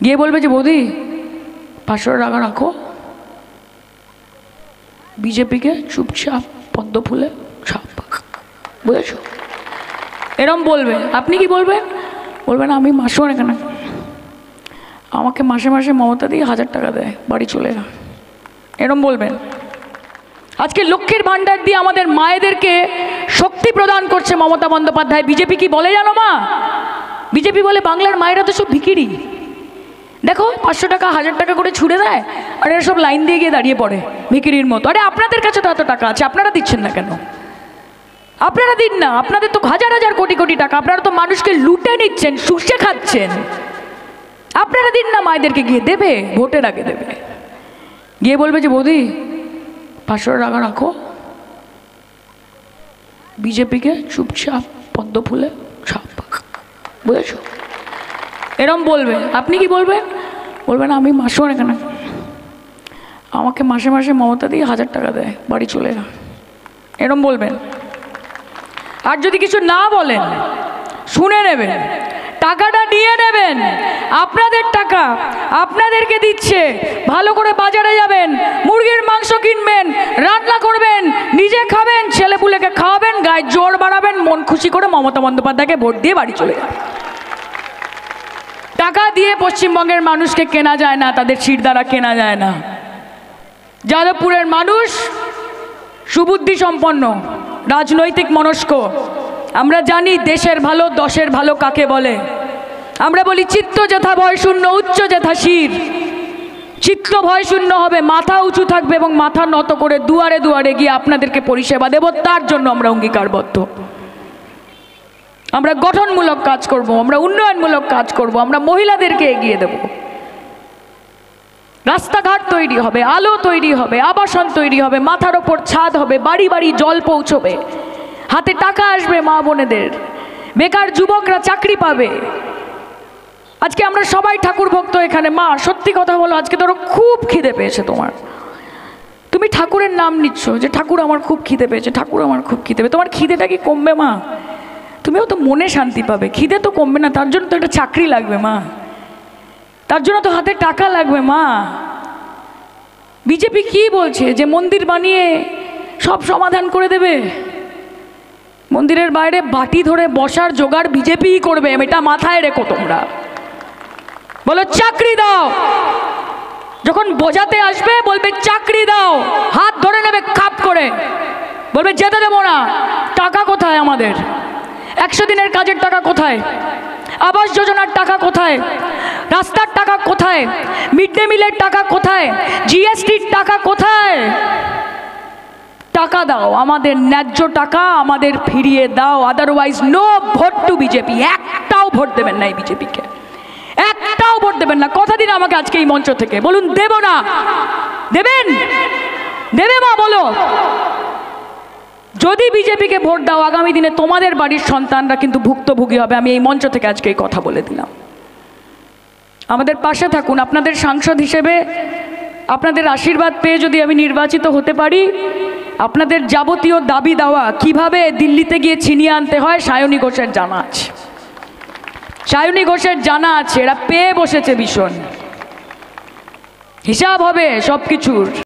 গিয়ে বলবে যে বৌদি 500 টাকা রাখো, বিজেপিকে চুপচাপ পদ্ম ফুলে ছাপ, বুঝেছ? এরম বলবে। আপনি কি বলবেন? বলবেন আমি মাসও এখানে, আমাকে মাসে মাসে মমতা দিয়ে 1000 টাকা দেয়, বাড়ি চলে যা, এরম বলবেন। আজকে লক্ষ্মীর ভাণ্ডার দিয়ে আমাদের মায়েদেরকে শক্তি প্রদান করছে মমতা বন্দ্যোপাধ্যায়। বিজেপি কি বলে জানো মা? বিজেপি বলে বাংলার মায়েরা তো সব ভিখিরি, দেখো 500 টাকা 1000 টাকা করে ছুড়ে দেয়, আর এরা সব লাইন দিয়ে গিয়ে দাঁড়িয়ে পড়ে ভিখিরির মতো। আরে আপনাদের কাছে তো এত টাকা আছে, আপনারা দিচ্ছেন না কেন? আপনারা দিন না, আপনাদের তো হাজার হাজার কোটি কোটি টাকা, আপনারা তো মানুষকে লুটে নিচ্ছেন, শুষে খাচ্ছেন। আপনারা দিন না, মায়েদেরকে গিয়ে দেবে, ভোটের আগে দেবে। গিয়ে বলবে যে বৌদি 500 টাকা রাখো, বিজেপিকে চুপচাপ পদ্ম ফুলে ছাপ, বুঝেছ? এরম বলবে। আপনি কি বলবেন? বলবেন আমি মাসও এখানে, আমাকে মাসে মাসে মমতা দিয়ে 1000 টাকা দেয়, বাড়ি চলে যা, এরম বলবেন। আর যদি কিছু না বলেন, শুনে নেবেন, টাকাটা নিয়ে নেবেন, আপনাদের টাকা আপনাদেরকে দিচ্ছে, ভালো করে বাজারে যাবেন, মুরগির মাংস কিনবেন, রান্না করবেন, নিজে খাবেন, ছেলেপুলেকে খাওয়াবেন, গায়ে জোর বাড়াবেন, মন খুশি করে মমতা বন্দ্যোপাধ্যায়কে ভোট দিয়ে বাড়ি চলে যাবেন। টাকা দিয়ে পশ্চিমবঙ্গের মানুষকে কেনা যায় না, তাদের শির দ্বারা কেনা যায় না। যাদবপুরের মানুষ সুবুদ্ধি সম্পন্ন, রাজনৈতিক মনস্ক। আমরা জানি দেশের ভালো দশের ভালো কাকে বলে। আমরা বলি চিত্ত যেথা ভয় শূন্য, উচ্চ যেথা শির। চিত্ত ভয় শূন্য হবে, মাথা উঁচু থাকবে এবং মাথা নত করে দুয়ারে দুয়ারে গিয়ে আপনাদেরকে পরিষেবা দেব, তার জন্য আমরা অঙ্গীকারবদ্ধ। আমরা গঠনমূলক কাজ করব, আমরা উন্নয়নমূলক কাজ করব, আমরা মহিলাদেরকে এগিয়ে দেব, রাস্তাঘাট তৈরি হবে, আলো তৈরি হবে, আবাসন তৈরি হবে, মাথার ওপর ছাদ হবে, বাড়ি বাড়ি জল পৌঁছবে, হাতে টাকা আসবে মা বোনেদের, বেকার যুবকরা চাকরি পাবে। আজকে আমরা সবাই ঠাকুর ভক্ত এখানে। মা সত্যি কথা বলো, আজকে ধরো খুব খিদে পেয়েছে তোমার, তুমি ঠাকুরের নাম নিচ্ছ যে ঠাকুর আমার খুব খিদে পেয়েছে, ঠাকুর আমার খুব খিদে পেয়েছে। তোমার খিদেটা কি কমবে মা? তুমিও তো মনে শান্তি পাবে। খিদে তো কমবে না, তার জন্য তো একটা চাকরি লাগবে মা, তার জন্য তো হাতে টাকা লাগবে মা। বিজেপি কি বলছে যে মন্দির বানিয়ে সব সমাধান করে দেবে? মন্দিরের বাইরে বাটি ধরে বসার জোগাড় বিজেপিই করবে, এটা মাথায় রেখো তোমরা। বলো চাকরি দাও, যখন বোঝাতে আসবে বলবে চাকরি দাও, হাত ধরে নেবে খাপ করে, বলবে যেতে দেবো না। টাকা কোথায় আমাদের? 100 দিনের কাজের টাকা কোথায়? আবাস যোজনার টাকা কোথায়? রাস্তার টাকা কোথায়? মিড ডে মিলের টাকা কোথায়? জিএসটির টাকা কোথায়? টাকা দাও, আমাদের ন্যায্য টাকা আমাদের ফিরিয়ে দাও, otherwise no vote to BJP. একটাও ভোট দেবেন না এই বিজেপিকে, একটাও ভোট দেবেন না। কথা দিন আমাকে আজকে এই মঞ্চ থেকে, বলুন দেব না। দেবেন? দেবে মা বলো? যদি বিজেপিকে ভোট দাও, আগামী দিনে তোমাদের বাড়ির সন্তানরা কিন্তু ভুক্তভোগী হবে। আমি এই মঞ্চ থেকে আজকে এই কথা বলে দিলাম। আমাদের পাশে থাকুন। আপনাদের সাংসদ হিসেবে আপনাদের আশীর্বাদ পেয়ে যদি আমি নির্বাচিত হতে পারি, আপনাদের যাবতীয় দাবি দাওয়া কিভাবে দিল্লিতে গিয়ে ছিনিয়ে আনতে হয় সায়নী ঘোষের জানা আছে, সায়নী ঘোষের জানা আছে। এরা পেয়ে বসেছে ভীষণ, হিসাব হবে সব কিছুর।